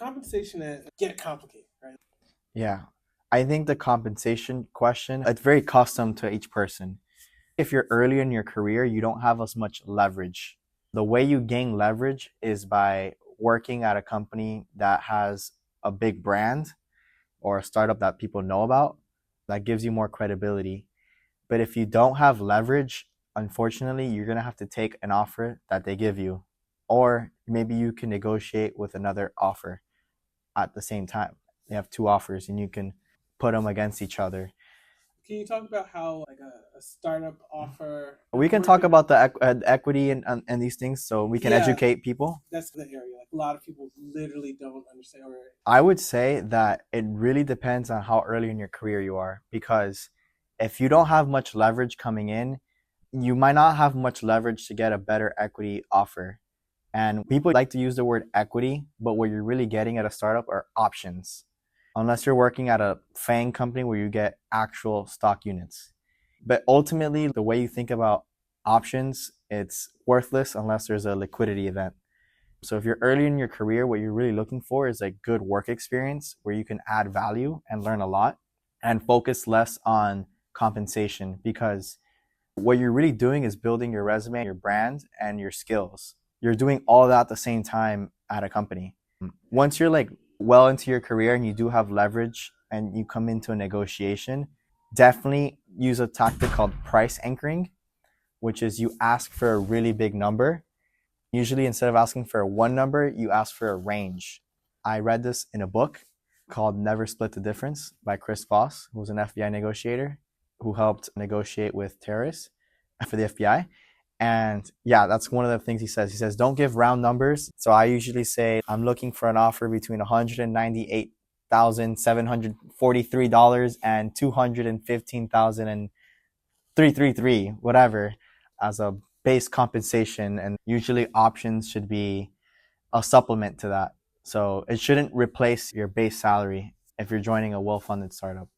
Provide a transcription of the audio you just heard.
compensation and get complicated, right? Yeah. I think the compensation question, it's very custom to each person. If you're early in your career, you don't have as much leverage. The way you gain leverage is by working at a company that has a big brand or a startup that people know about. That gives you more credibility. But if you don't have leverage, unfortunately, you're going to have to take an offer that they give you. Or maybe you can negotiate with another offer at the same time. You have two offers and you can put them against each other. Can you talk about how like a startup offer We can talk working? about the equity and these things so we can Yeah, educate people. that's the area. Like a lot of people literally don't understand. Or I would say that it really depends on how early in your career you are because if you don't have much leverage coming in, you might not have much leverage to get a better equity offer. And people like to use the word equity, but what you're really getting at a startup are options. Unless you're working at a FANG company where you get actual stock units. But ultimately, the way you think about options, it's worthless unless there's a liquidity event. So if you're early in your career, what you're really looking for is a good work experience where you can add value and learn a lot and focus less on compensation because what you're really doing is building your resume, your brand, and your skills. You're doing all that at the same time at a company. Once you're like well into your career and you do have leverage and you come into a negotiation, definitely use a tactic called price anchoring, which is you ask for a really big number. Usually, instead of asking for one number, you ask for a range. I read this in a book called Never Split the Difference by Chris Voss, who was an FBI negotiator who helped negotiate with terrorists for the FBI. And yeah, that's one of the things he says. He says, don't give round numbers. So I usually say, I'm looking for an offer between $198,743 and $215,333, whatever, as a base compensation. And usually options should be a supplement to that. So it shouldn't replace your base salary if you're joining a well-funded startup.